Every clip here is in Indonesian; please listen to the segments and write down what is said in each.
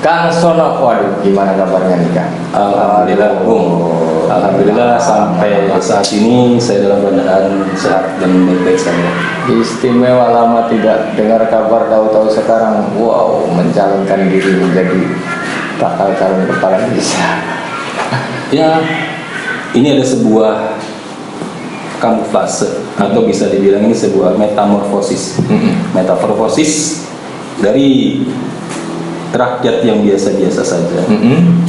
Kang Sono, waduh, gimana kabarnya nih Kang? Alhamdulillah, Bung. Alhamdulillah sampai saat ini saya dalam keadaan sehat dan baik-baik saja. Istimewa, lama tidak dengar kabar, tahu-tahu sekarang wow mencalonkan diri menjadi bakal calon kepala desa. Ya, ini ada sebuah kamuflase atau bisa dibilang ini sebuah metamorfosis. Metamorfosis dari rakyat yang biasa-biasa saja,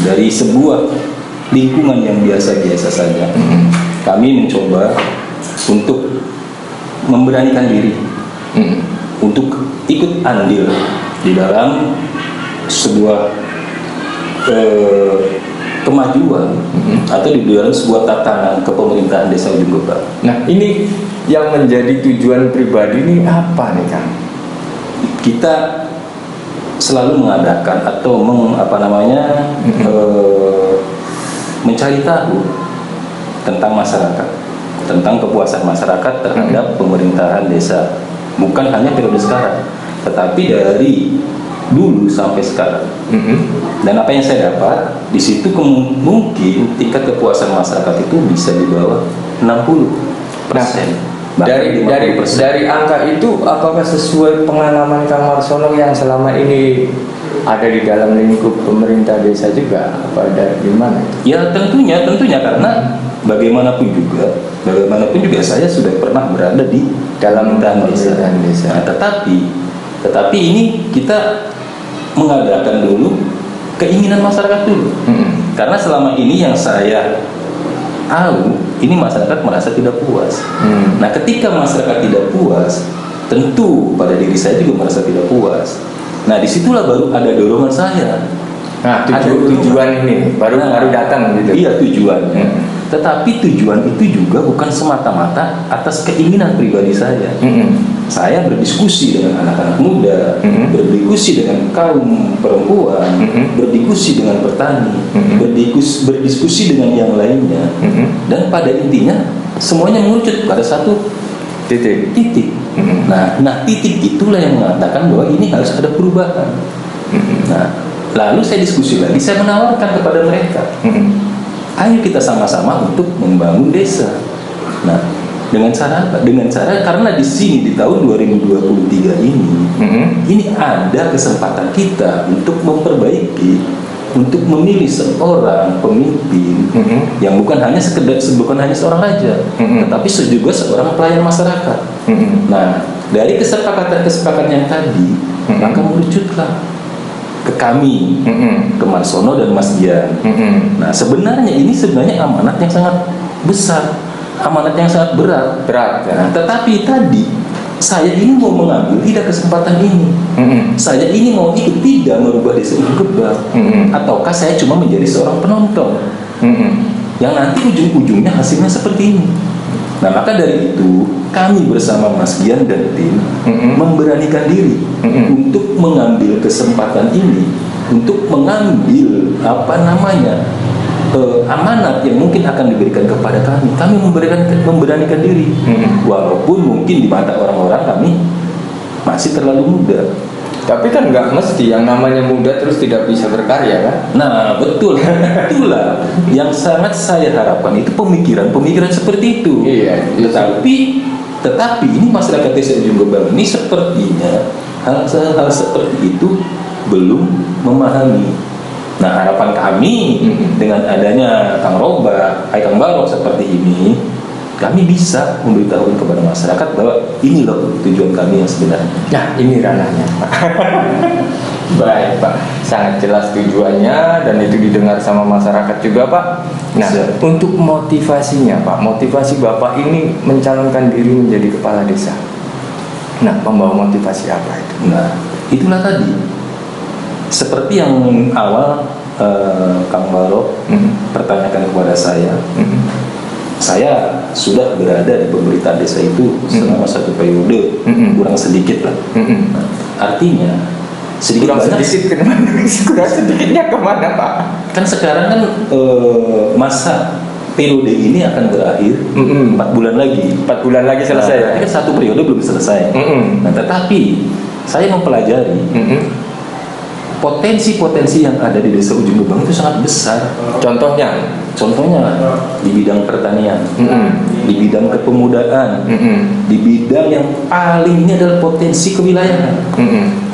dari sebuah lingkungan yang biasa-biasa saja. Kami mencoba untuk memberanikan diri, untuk ikut andil di dalam sebuah kemajuan atau di dalam sebuah tatanan kepemerintahan Desa Ujung Gebang. Nah, ini yang menjadi tujuan pribadi ini apa nih Kang? Kita selalu mengadakan atau mencari tahu tentang masyarakat, tentang kepuasan masyarakat terhadap pemerintahan desa, bukan hanya periode sekarang, tetapi dari dulu sampai sekarang. Dan apa yang saya dapat di situ mungkin tingkat kepuasan masyarakat itu bisa di bawah 60%. Dari angka itu, apakah sesuai pengalaman Kang Marsono yang selama ini ada di dalam lingkup pemerintah desa juga? Apa dari mana? Ya tentunya karena bagaimanapun juga saya sudah pernah berada di dalam pemerintahan desa. Nah, tetapi ini kita mengadakan dulu keinginan masyarakat dulu. Karena selama ini yang saya tahu, ini masyarakat merasa tidak puas. Nah, ketika masyarakat tidak puas, tentu pada diri saya juga merasa tidak puas. Nah, disitulah baru ada dorongan saya. Nah, tujuan ini baru datang gitu. Iya, tujuannya. Tetapi tujuan itu juga bukan semata-mata atas keinginan pribadi saya. Saya berdiskusi dengan anak-anak muda, berdiskusi dengan kaum perempuan, berdiskusi dengan petani, berdiskusi dengan yang lainnya, dan pada intinya semuanya mengerucut pada satu titik. Nah, titik itulah yang mengatakan bahwa ini harus ada perubahan. Nah, lalu saya diskusi lagi, saya menawarkan kepada mereka, ayo kita sama-sama untuk membangun desa. Nah, dengan cara apa? Dengan cara karena di sini di tahun 2023 ini ada kesempatan kita untuk memperbaiki, untuk memilih seorang pemimpin yang bukan hanya seorang raja, tetapi juga seorang pelayan masyarakat. Nah, dari kesepakatan yang tadi, maka merucutlah ke kami, ke Marsono dan Mas Gian. Nah, sebenarnya ini amanat yang sangat besar, amanat yang sangat berat. Nah, tetapi tadi saya ini mau mengambil tidak kesempatan ini. Saya ini mau ikut tidak merubah Desa Ujung Gebang, ataukah saya cuma menjadi seorang penonton yang nanti ujung-ujungnya hasilnya seperti ini. Nah, maka dari itu kami bersama Mas Gian dan tim memberanikan diri untuk mengambil kesempatan ini, untuk mengambil amanat yang mungkin akan diberikan kepada kami. Kami memberanikan diri, walaupun mungkin di mata orang-orang kami masih terlalu muda. Tapi kan nggak mesti yang namanya muda terus tidak bisa berkarya kan? Nah, betul. Itulah yang sangat saya harapkan, itu pemikiran seperti itu. Iya. Tetapi ini masyarakat Desa Ujung Gebang ini sepertinya hal seperti itu belum memahami. Nah, harapan kami dengan adanya Kang Baro seperti ini, kami bisa memberitahu kepada masyarakat bahwa ini loh tujuan kami yang sebenarnya. Nah, ini ranahnya Pak. Baik Pak, sangat jelas tujuannya dan itu didengar sama masyarakat juga Pak. Nah, untuk motivasinya Pak, motivasi Bapak ini mencalonkan diri menjadi kepala desa. Nah, membawa motivasi apa itu? Nah, itulah tadi. Seperti yang awal Kang Baro pertanyakan kepada saya. Saya sudah berada di pemerintahan desa itu selama satu periode, kurang sedikit lah. Artinya kurang sedikitnya kemana Pak? Kan sekarang kan masa periode ini akan berakhir 4 bulan lagi. 4 bulan lagi selesai. Nah, kan satu periode belum selesai. Nah, tetapi saya mempelajari potensi-potensi yang ada di desa Ujung Gebang itu sangat besar. Contohnya di bidang pertanian, di bidang kepemudaan, di bidang yang paling ini adalah potensi kewilayahan.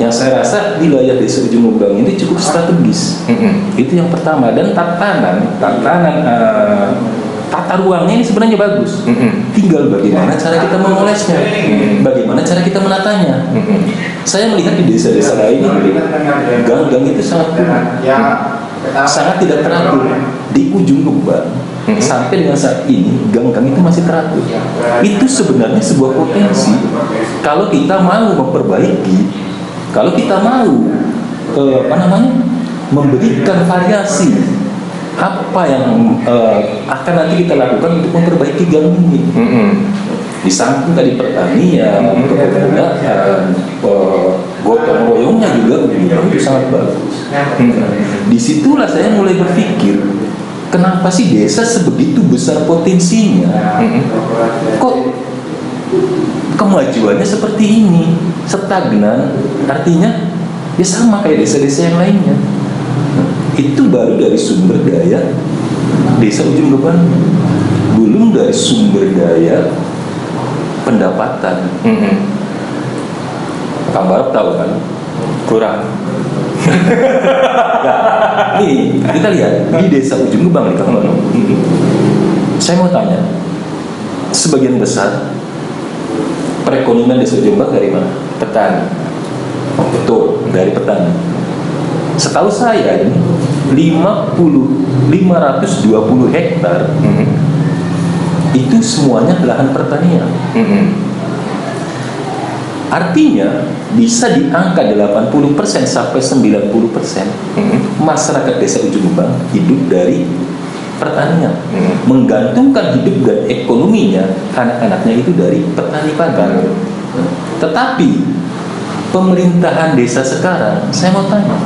Yang saya rasa wilayah desa Ujung Gebang ini cukup strategis. Itu yang pertama. Dan tata ruangnya ini sebenarnya bagus. Tinggal bagaimana cara kita mengolesnya, bagaimana cara kita menatanya. Saya melihat di desa-desa lain gang-gang itu sangat kurang, sangat tidak teratur. Di Ujung Gebang sampai dengan saat ini gang-gang itu masih teratur. Itu sebenarnya sebuah potensi kalau kita mau memperbaiki, kalau kita mau memberikan variasi apa yang akan nanti kita lakukan untuk memperbaiki gang ini. Di samping tadi pertanian, kepemudaan, gotong royongnya juga itu sangat bagus. Disitulah saya mulai berpikir, kenapa sih desa sebegitu besar potensinya, kok kemajuannya seperti ini, stagnan? Artinya ya sama kayak desa-desa yang lainnya. Itu baru dari sumber daya desa Ujung Gebang, belum dari sumber daya pendapatan. Kang Barok tahu kan? Kurang. Nah, nih kita lihat di desa Ujung Gebang nih Kang Barok. Saya mau tanya, sebagian besar perekonomian desa Ujung Gebang dari mana? Petani. Oh, betul, dari petani. Setahu saya ini 520 hektar itu semuanya lahan pertanian. Artinya bisa di angka 80% sampai 90% masyarakat desa Ujung Gebang hidup dari pertanian, menggantungkan hidup dan ekonominya anak-anaknya itu dari petani padi. Tetapi pemerintahan desa sekarang, saya mau tanya,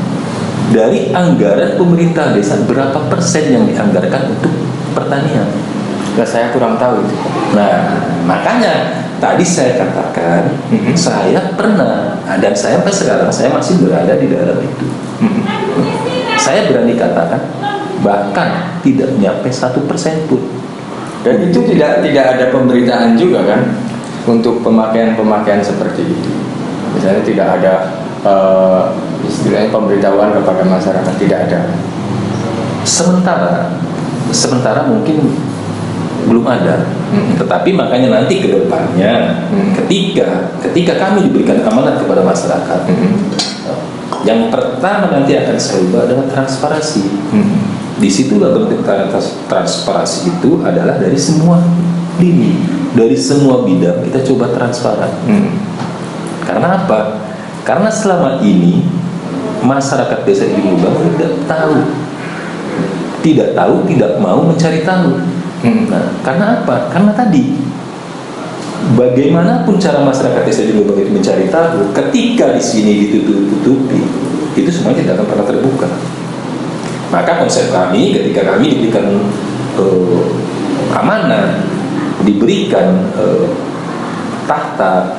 dari anggaran pemerintah desa berapa persen yang dianggarkan untuk pertanian? Nah, saya kurang tahu itu. Nah, makanya tadi saya katakan saya pernah, dan saya sampai sekarang saya masih berada di dalam itu. Saya berani katakan bahkan tidak nyampe 1% pun. Dan itu tidak ada pemberitaan juga kan untuk pemakaian seperti itu. Misalnya tidak ada istilahnya pemberitahuan kepada masyarakat, tidak ada. Sementara mungkin belum ada. Tetapi makanya nanti ke depannya ketika kami diberikan amanat kepada masyarakat, yang pertama nanti akan saya ubah adalah transparansi. Disitulah bentuk transparansi itu adalah dari semua lini, dari semua bidang kita coba transparan. Karena apa? Karena selama ini masyarakat desa Ujung Gebang tidak tahu, tidak mau mencari tahu. Nah, karena apa? Karena tadi bagaimanapun cara masyarakat desa Ujung Gebang itu mencari tahu, ketika di sini ditutup-tutupi, itu semuanya tidak akan pernah terbuka. Maka konsep kami ketika kami diberikan amanah, diberikan tahta,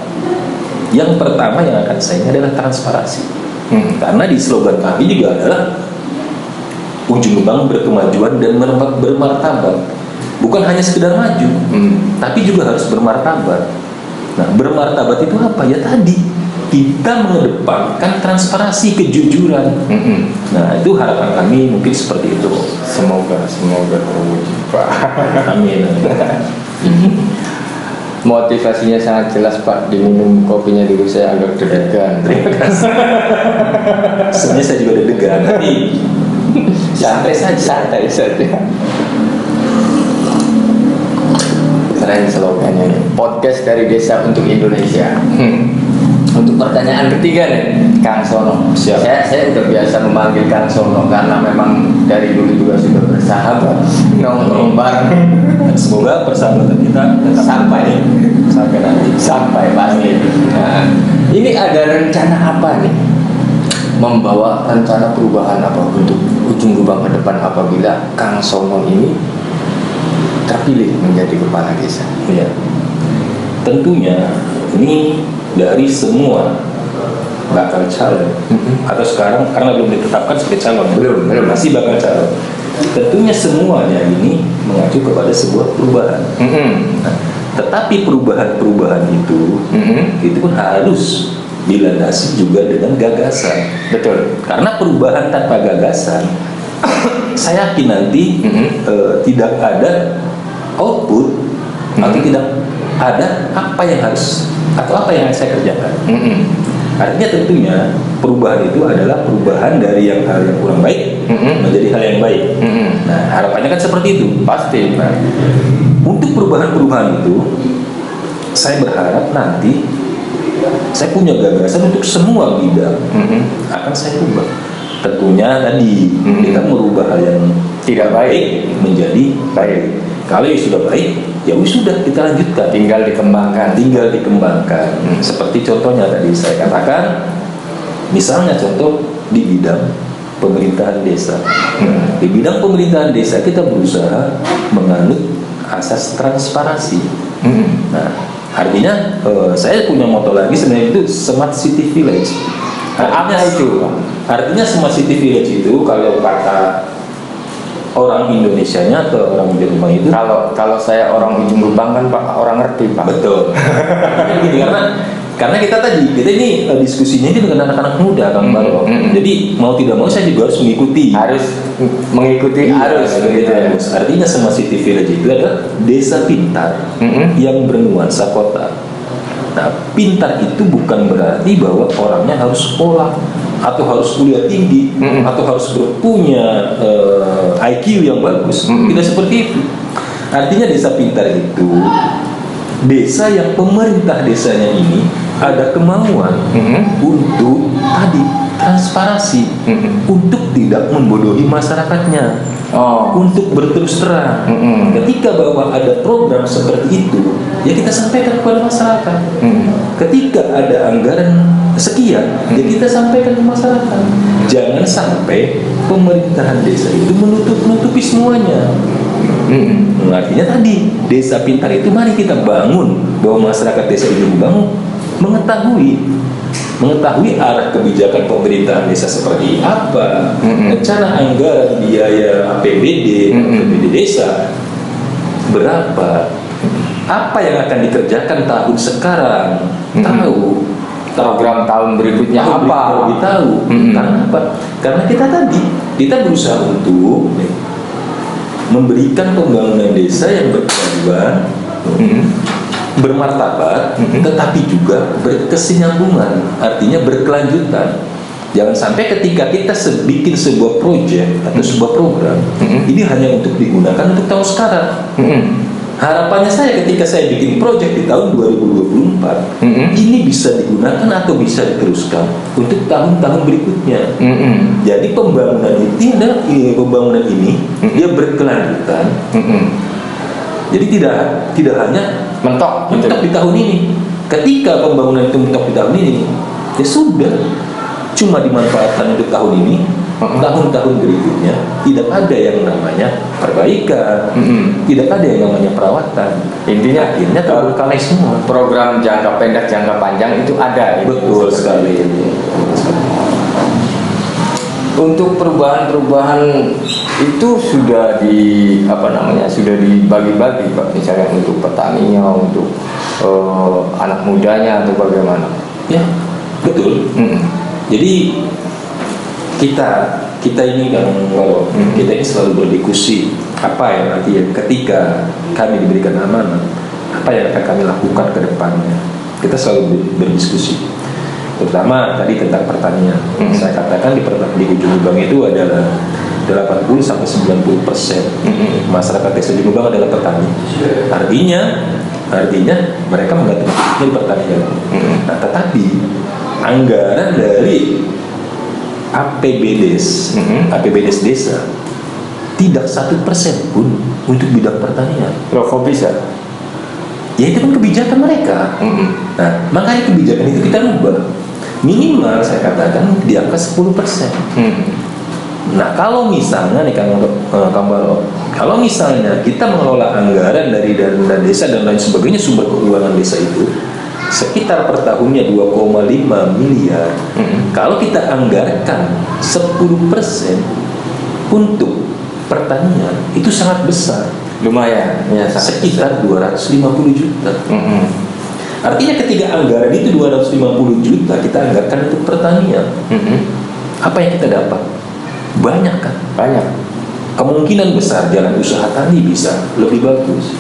yang pertama yang akan saya ini adalah transparansi. Karena di slogan kami juga adalah Ujung Gebang berkemajuan dan bermartabat. Bukan hanya sekedar maju, tapi juga harus bermartabat. Nah, bermartabat itu apa? Ya tadi kita mengedepankan transparansi, kejujuran. Nah, itu harapan kami mungkin seperti itu. Semoga terwujud, Pak. Amin. Motivasinya sangat jelas, Pak. Diminum kopinya dulu saya agak deg-degan. Terima kasih. Sebenarnya saya juga deg-degan, tapi santai saja. Keren slogannya, podcast dari desa untuk Indonesia. Untuk pertanyaan ketiga nih, Kang Sono. Saya udah biasa memanggil Kang Sono karena memang dari dulu juga sudah bersahabat, nongkrong bareng. Semoga persahabatan kita sampai nanti, sampai pasti. Nah, ini ada rencana apa nih? Membawa rencana perubahan apa untuk Ujung Gebang ke depan apabila Kang Sono ini terpilih menjadi kepala desa? Ya, tentunya ini dari semua bakal calon, atau sekarang karena belum ditetapkan sebagai calon, belum masih bakal calon. Tentunya semuanya ini mengacu kepada sebuah perubahan. Nah, tetapi perubahan itu pun harus dilandasi juga dengan gagasan. Betul. Karena perubahan tanpa gagasan, saya yakin nanti tidak ada output atau tidak ada apa yang harus atau apa yang saya kerjakan. Artinya tentunya perubahan itu adalah perubahan dari hal yang kurang baik menjadi hal yang baik. Nah, harapannya kan seperti itu. Pasti. Nah, untuk perubahan-perubahan itu, saya berharap nanti saya punya gagasan untuk semua bidang akan saya ubah. Tentunya tadi kita merubah hal yang tidak baik menjadi baik. Kalau yang sudah baik, ya sudah kita lanjutkan. Tinggal dikembangkan. Seperti contohnya tadi saya katakan, misalnya contoh di bidang pemerintahan desa. Di bidang pemerintahan desa kita berusaha menganut asas transparansi. Nah, artinya saya punya moto lagi sebenarnya itu Smart City Village. Artinya Smart City Village itu kalau kata orang Indonesianya atau orang di rumah itu, kalau saya orang ujung lubang kan Pak, orang ngerti Pak. Betul. Gini, karena kita ini diskusinya itu dengan anak-anak muda Kang Baro. Jadi mau tidak mau saya juga harus mengikuti. Harus. Artinya Smart City Village itu adalah desa pintar yang bernuansa kota. Nah, pintar itu bukan berarti bahwa orangnya harus sekolah atau harus kuliah tinggi atau harus punya IQ yang bagus. Tidak seperti itu. Artinya desa pintar itu desa yang pemerintah desanya ini ada kemauan untuk transparansi, untuk tidak membodohi masyarakatnya, untuk berterus terang. Ketika bahwa ada program seperti itu, ya kita sampaikan kepada masyarakat. Ketika ada anggaran sekian, ya kita sampaikan ke masyarakat. Jangan sampai pemerintahan desa itu menutupi semuanya. Artinya tadi desa pintar itu mari kita bangun bahwa masyarakat desa itu dibangun mengetahui arah kebijakan pemerintahan desa seperti apa, rencana anggaran biaya APBD desa berapa, apa yang akan dikerjakan tahun sekarang, tahu program tahun berikutnya apa, lebih tahu. Karena apa? Karena kita berusaha untuk memberikan pembangunan desa yang berkelanjutan, bermartabat, tetapi juga berkesinambungan, artinya berkelanjutan. Jangan sampai ketika kita bikin sebuah proyek atau sebuah program, ini hanya untuk digunakan untuk tahun sekarang. Harapannya saya ketika saya bikin proyek di tahun 2024, ini bisa digunakan atau bisa diteruskan untuk tahun-tahun berikutnya. Jadi pembangunan ini dia berkelanjutan. Jadi tidak hanya mentok di tahun ini. Ketika pembangunan itu mentok di tahun ini, ya sudah, cuma dimanfaatkan untuk tahun ini. Tahun-tahun berikutnya tidak ada yang namanya perbaikan, tidak ada yang namanya perawatan. Intinya akhirnya terbengkalai semua. Program jangka pendek, jangka panjang itu ada. Betul sekali. Untuk perubahan-perubahan itu sudah sudah dibagi-bagi Pak, misalnya untuk petaninya, untuk anak mudanya atau bagaimana? Ya, betul. Jadi kita ini kan kita ini selalu berdiskusi apa yang nanti ketika kami diberikan amanah, apa yang akan kami lakukan ke depannya. Kita selalu berdiskusi, terutama tadi tentang pertanian. Saya katakan di ujung lubang itu adalah 80-90% masyarakat desa ujung lubang adalah petani. Artinya mereka menggantungkan di pertanian. Nah, tetapi anggaran dari APBDes desa tidak 1% pun untuk bidang pertanian. Loh, kok bisa? Ya itu kan kebijakan mereka. Nah, makanya kebijakan itu kita rubah. Minimal saya katakan di angka 10%. Nah, kalau misalnya nih Kang Baro, kalau misalnya kita mengelola anggaran dari dana desa dan lain sebagainya, sumber keuangan desa itu sekitar per tahunnya 2,5 miliar. Kalau kita anggarkan 10% untuk pertanian, itu sangat besar. Lumayan, ya, sekitar 250 juta. Artinya ketika anggaran itu 250 juta kita anggarkan untuk pertanian, apa yang kita dapat? Banyak kan? Banyak. Kemungkinan besar jalan usaha tani bisa lebih bagus.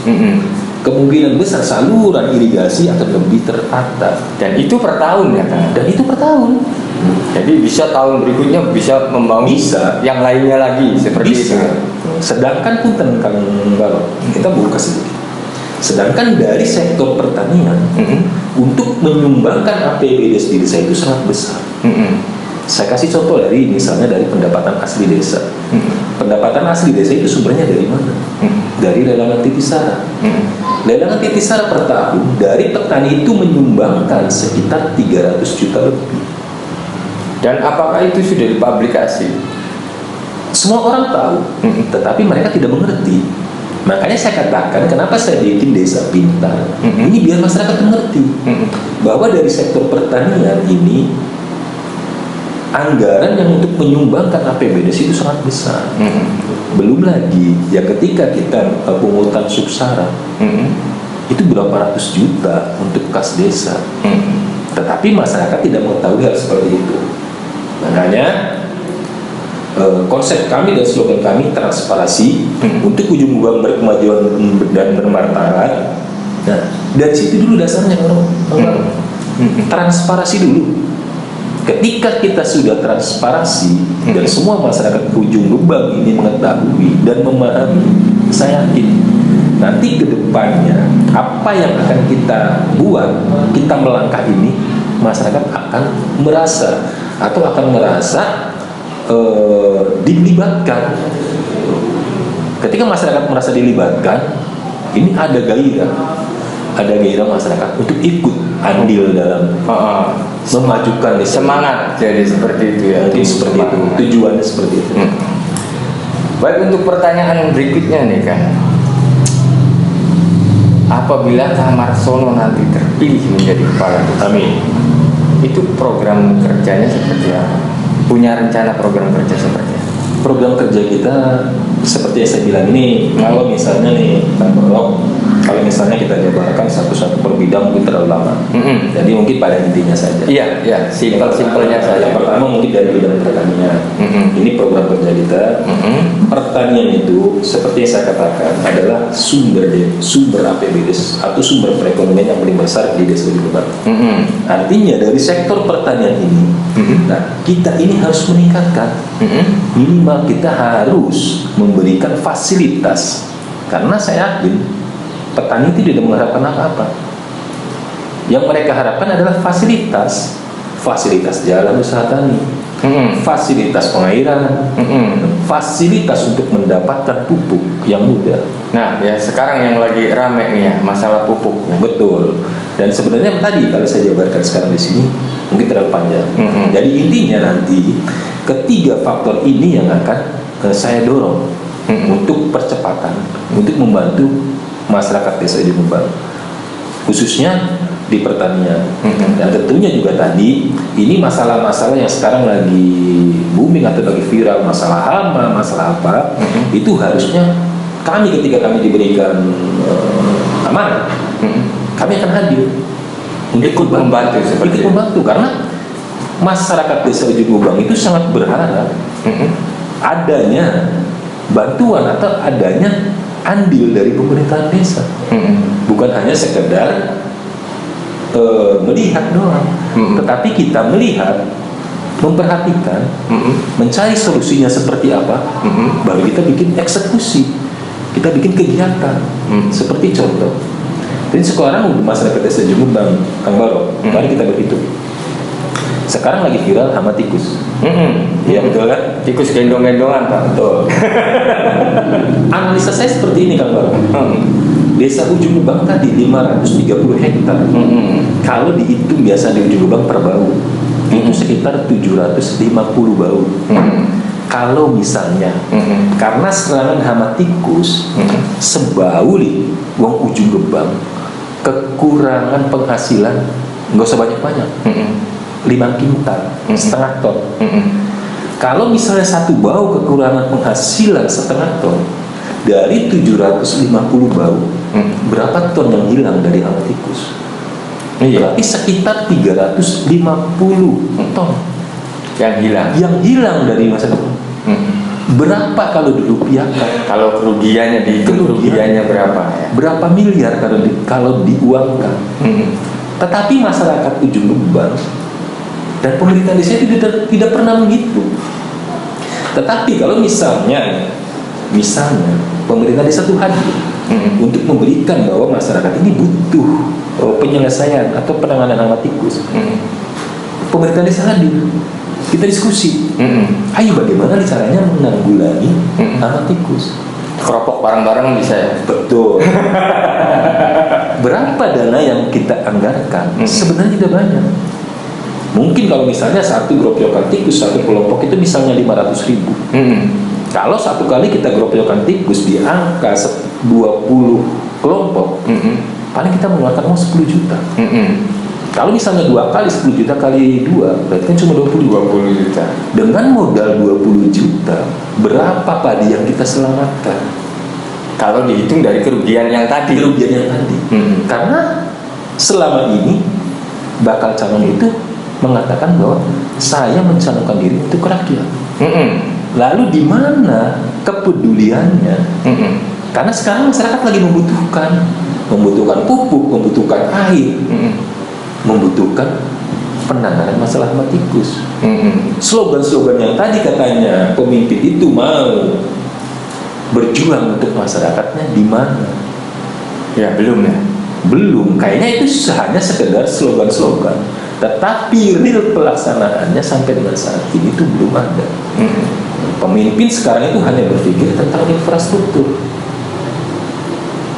Kemungkinan besar saluran irigasi akan lebih tertata. Dan itu per tahun ya kan? Dan itu per tahun. Jadi bisa tahun berikutnya bisa membangun yang lainnya lagi seperti bisa. itu. Sedangkan punten Kang Balok, kita buka sedikit. Sedangkan dari sektor pertanian untuk menyumbangkan APBD di desa itu sangat besar. Saya kasih contoh dari misalnya dari pendapatan asli desa. Pendapatan asli desa itu sumbernya dari mana? Dari lelangan titisara. Lelangan titisara per tahun dari petani itu menyumbangkan sekitar 300 juta lebih. Dan apakah itu sudah dipublikasi? Semua orang tahu, tetapi mereka tidak mengerti. Makanya saya katakan kenapa saya bikin desa pintar. Ini biar masyarakat mengerti bahwa dari sektor pertanian ini anggaran yang untuk menyumbangkan APBD itu sangat besar. Belum lagi ya ketika kita pungutan suksara itu berapa ratus juta untuk kas desa. Tetapi masyarakat tidak mengetahui hal seperti itu. Makanya konsep kami dan slogan kami transparansi untuk ujung ujung berkemajuan dan bermartabat. Nah, dari situ dulu dasarnya orang transparansi dulu. Ketika kita sudah transparansi dan semua masyarakat ujung lubang ini mengetahui dan memahami, saya yakin nanti ke depannya apa yang akan kita buat, kita melangkah ini, masyarakat akan merasa atau akan merasa dilibatkan. Ketika masyarakat merasa dilibatkan, ini ada gairah masyarakat untuk ikut andil dalam memajukan desa. Semangat jadi seperti itu ya. Mungkin seperti itu, tujuannya seperti itu. Baik, untuk pertanyaan berikutnya nih kan, apabila Kang Marsono nanti terpilih menjadi kepala desa, Amin, itu program kerjanya seperti apa? Punya rencana program kerja seperti apa? program kerja kita seperti yang saya bilang ini, kalau misalnya nih Kang Balok, kalau misalnya kita jabarkan satu-satu per bidang mungkin terlalu lama. Jadi mungkin pada intinya saja. Iya, simpel-simpelnya saja. Yang pertama mungkin dari bidang pertanian. Ini program kerja kita. Pertanian itu seperti yang saya katakan adalah sumber APBD atau sumber perekonomian yang paling besar di desa Ujung Lubang. Artinya dari sektor pertanian ini, nah kita ini harus meningkatkan. Minimal kita harus memberikan fasilitas, karena saya yakin petani itu tidak mengharapkan apa-apa. Yang mereka harapkan adalah fasilitas jalan usaha tani, fasilitas pengairan, fasilitas untuk mendapatkan pupuk yang mudah. Nah, ya sekarang yang lagi rame nih ya, masalah pupuk. Betul. Dan sebenarnya tadi kalau saya jabarkan sekarang di sini mungkin terlalu panjang. Jadi intinya nanti ketiga faktor ini yang akan saya dorong untuk percepatan, untuk membantu masyarakat desa Ujung Lubang, khususnya di pertanian. Dan tentunya juga tadi ini masalah-masalah yang sekarang lagi booming atau lagi viral, masalah hama, masalah apa, itu harusnya kami ketika kami diberikan amanah, kami akan hadir untuk ikut membantu, karena masyarakat desa Ujung Lubang itu sangat berharap adanya bantuan atau adanya andil dari pemerintahan desa, bukan hanya sekedar melihat doang, tetapi kita melihat, memperhatikan, mencari solusinya seperti apa, baru kita bikin eksekusi, kita bikin kegiatan. Seperti contoh, jadi sekarang masyarakat desa Ujung Lubang, Kang Balok, mari kita berhitung. Sekarang lagi viral hama tikus. Iya betul kan? Tikus gendong-gendongan Pak. Betul. Analisa saya seperti ini Kang Balok. Desa Ujung Lubang tadi 530 hektar. Kalau dihitung biasa di Ujung Lubang per bau, itu sekitar 750 bau. Kalau misalnya karena serangan hama tikus sebau wong Ujung Lubang, kekurangan penghasilan nggak usah banyak-banyak, 5 kintal, setengah ton. Kalau misalnya satu bau kekurangan penghasilan setengah ton, dari 750 bau, berapa ton yang hilang dari hama tikus? Berarti sekitar 350 ton yang hilang dari masa depan. Berapa kalau dirupiahkan? Kalau kerugiannya dihitung, kerugiannya berapa ya? Berapa miliar kalau diuangkan? Tetapi masyarakat Ujung Lubang dan pemerintah desa itu tidak pernah menghitung. Tetapi kalau misalnya pemerintah desa itu hadir untuk memberikan bahwa masyarakat ini butuh penyelesaian atau penanganan hama tikus, pemerintah desa hadir, kita diskusi, ayo bagaimana caranya menanggulangi hama tikus. Keropok bareng-bareng bisa ya? Betul. Berapa dana yang kita anggarkan? Sebenarnya tidak banyak. Mungkin kalau misalnya satu gropyokan tikus, satu kelompok itu misalnya 500.000. Kalau satu kali kita gropyokan tikus di angka 20 kelompok, paling kita mengeluarkan uang 10 juta. Kalau misalnya 2 kali 10 juta kali 2, berarti kan cuma 20 juta. Dengan modal 20 juta, berapa padi yang kita selamatkan? Kalau dihitung dari kerugian yang tadi. Karena selama ini bakal calon itu mengatakan bahwa saya mencalonkan diri untuk rakyat. Lalu di mana kepeduliannya? Karena sekarang masyarakat lagi membutuhkan pupuk, membutuhkan air, membutuhkan penanganan masalah hama tikus. Slogan-slogan yang tadi katanya pemimpin itu mau berjuang untuk masyarakatnya, di mana? Ya belum. Kayaknya itu hanya sekedar slogan-slogan. Tetapi real pelaksanaannya sampai dengan saat ini itu belum ada. Pemimpin sekarang itu hanya berpikir tentang infrastruktur.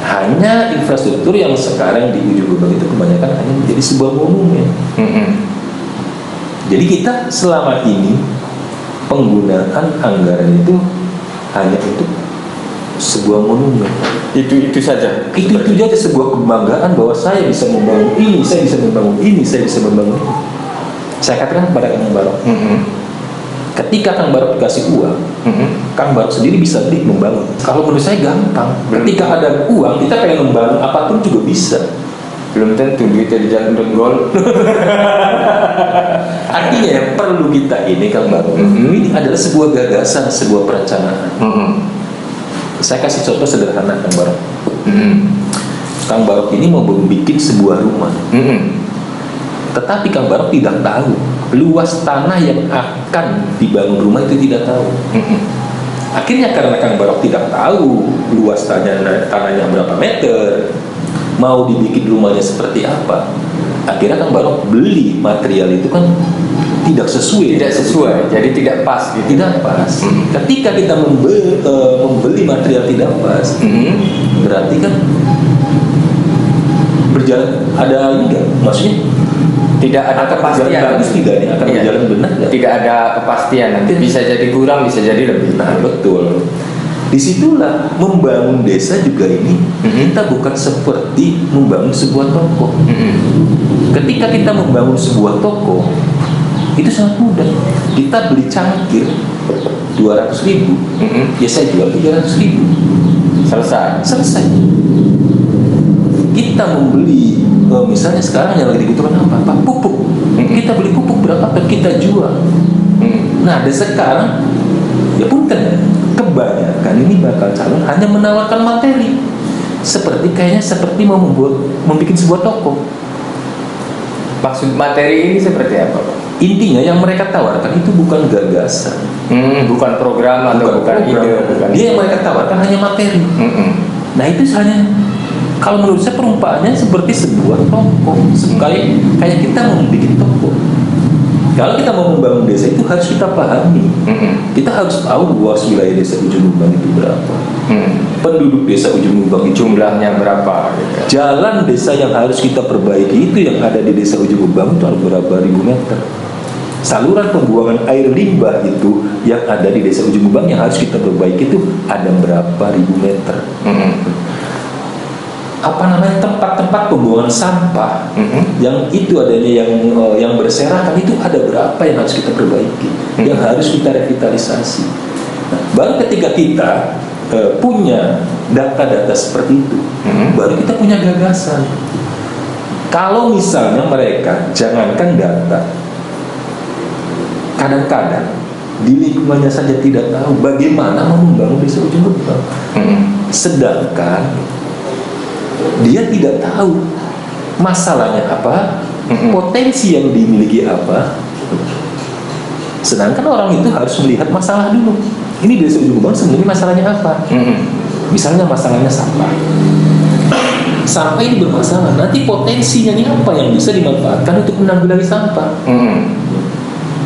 Hanya infrastruktur yang sekarang di Ujung Lubang itu kebanyakan hanya menjadi sebuah monumen. Jadi kita selama ini penggunaan anggaran itu hanya untuk sebuah monumen. Itu saja. Itu saja sebuah kebanggaan bahwa saya bisa membangun ini, saya bisa membangun ini, saya bisa membangun ini. Saya katakan kepada Kang Barok, ketika Kang Barok dikasih uang, Kang Barok sendiri bisa beli membangun. Kalau menurut saya gampang. Ketika ada uang, kita pengen membangun apapun juga bisa. Belum tentu duitnya di jalan Donggol. Artinya yang perlu kita ini Kang Barok, ini adalah sebuah gagasan, sebuah perencanaan. Saya kasih contoh sederhana Kang Barok. Kang Barok ini mau membuat sebuah rumah. Tetapi Kang Barok tidak tahu luas tanah yang akan dibangun rumah itu tidak tahu. Akhirnya karena Kang Barok tidak tahu luas tanahnya berapa meter, mau dibikin rumahnya seperti apa, akhirnya Kang Barok beli material itu kan tidak sesuai, jadi tidak pas gitu. Tidak pas. Ketika kita membeli material tidak pas, berarti kan berjalan ada ini enggak? Maksudnya tidak ada kepastian. Bagus tidak nih akan berjalan benar enggak? Tidak ada kepastian. Nanti bisa jadi kurang, bisa jadi lebih. Nah, betul. Disitulah membangun desa juga ini kita bukan seperti membangun sebuah toko. Ketika kita membangun sebuah toko itu sangat mudah. Kita beli cangkir 200.000, ya saya jual 300.000. Selesai. Kita membeli misalnya sekarang yang lagi dibutuhkan apa? Pupuk. Kita beli pupuk berapa ton kita jual. Nah, dari sekarang ya punten, kebanyakan ini bakal calon hanya menawarkan materi. Seperti mau membuat sebuah toko. Maksud materi ini seperti apa, Pak? Intinya yang mereka tawarkan itu bukan gagasan, bukan program atau bukan ide, Dia yang mereka tawarkan hanya materi. Nah itu hanya, kalau menurut saya perumpamannya seperti sebuah toko. Kayak kita mau bikin toko. Kalau kita mau membangun desa itu harus kita pahami. Kita harus tahu luas wilayah desa Ujung Lubang itu berapa. Penduduk desa Ujung Lubang itu jumlahnya berapa gitu. Jalan desa yang harus kita perbaiki itu yang ada di desa Ujung Lubang itu ada berapa ribu meter. Saluran pembuangan air limbah itu yang ada di desa Ujung Lubang yang harus kita perbaiki itu ada berapa ribu meter. tempat-tempat pembuangan sampah yang itu adanya yang berserakan itu ada berapa yang harus kita perbaiki, yang harus kita revitalisasi. Nah, baru ketika kita punya data-data seperti itu, baru kita punya gagasan. Kalau misalnya mereka jangankan data, kadang-kadang di lingkungannya saja tidak tahu bagaimana membangun desa ujung berkembang, sedangkan dia tidak tahu masalahnya apa, potensi yang dimiliki apa. Sedangkan orang itu harus melihat masalah dulu. Ini desa ujung berkembang sebenarnya masalahnya apa? Misalnya masalahnya sampah. Sampah ini bermasalah. Nanti potensinya ini apa yang bisa dimanfaatkan untuk menanggulangi sampah?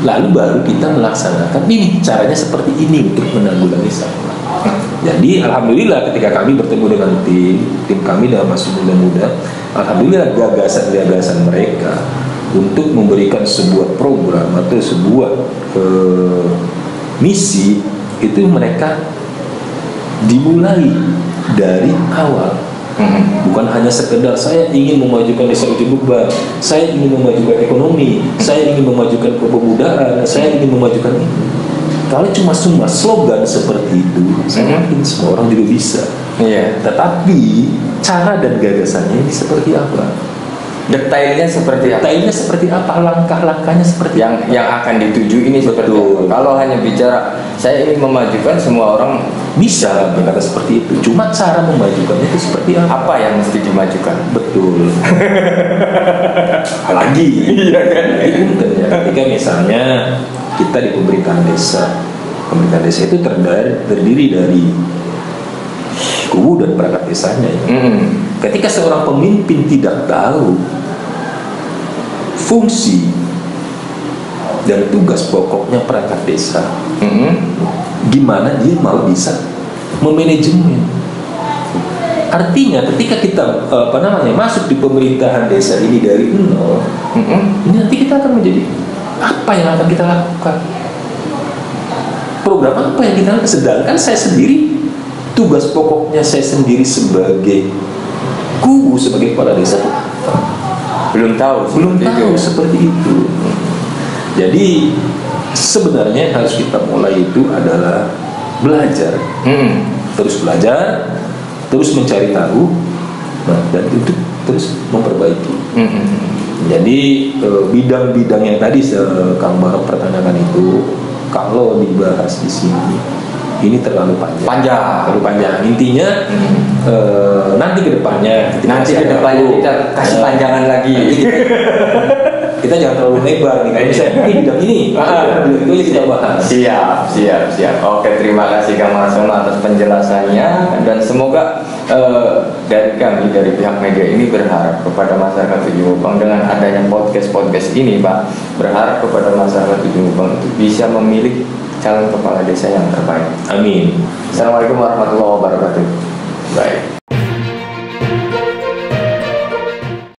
Lalu baru kita melaksanakan ini, caranya seperti ini untuk menanggulangi sampah. Jadi alhamdulillah ketika kami bertemu dengan tim kami dan masih muda-muda, alhamdulillah gagasan-gagasan mereka untuk memberikan sebuah program atau sebuah misi itu mereka dimulai dari awal. Bukan hanya sekedar saya ingin memajukan desa ujung berkembang, saya ingin memajukan ekonomi, saya ingin memajukan kepemudaan, saya ingin memajukan ini. Kalau cuma slogan seperti itu, saya yakin semua orang juga bisa. Tetapi cara dan gagasannya ini seperti apa? Detailnya seperti apa? Langkah-langkahnya seperti yang akan dituju ini seperti apa? Kalau hanya bicara saya ingin memajukan, semua orang bisa berkata seperti itu. Cuma cara memajukannya itu seperti apa? Apa yang mesti dimajukan? Betul. Lagi, iya kan? Ketika misalnya kita di pemerintahan desa itu terdiri dari kubu dan perangkat desanya. Ketika seorang pemimpin tidak tahu fungsi dan tugas pokoknya perangkat desa, gimana dia mau bisa memanajemen? Artinya ketika kita masuk di pemerintahan desa ini dari nol, ini nanti kita akan menjadi apa yang akan kita lakukan? Program apa yang kita lakukan? Sedangkan saya sendiri, tugas pokoknya saya sendiri sebagai kubu, sebagai kepala desa belum tahu seperti itu. Jadi sebenarnya harus kita mulai itu adalah belajar, terus belajar, terus mencari tahu, dan itu terus memperbaiki. Jadi bidang-bidang yang tadi Kang Barok pertanyakan itu, kalau dibahas di sini ini terlalu panjang. Intinya nanti kedepannya kita kasih panjangan lagi. Kita jangan terlalu lebar nih. Kalau misalnya ini bidang ini, itu aja kita bahas. Siap. Oke, terima kasih Kang Marsono atas penjelasannya, dan semoga dari kami dari pihak media ini berharap kepada masyarakat Ujung Ubang dengan adanya podcast ini, Pak, berharap kepada masyarakat Ujung Ubang untuk bisa memilih calon kepala desa yang terbaik. Amin. Assalamualaikum warahmatullahi wabarakatuh. Baik.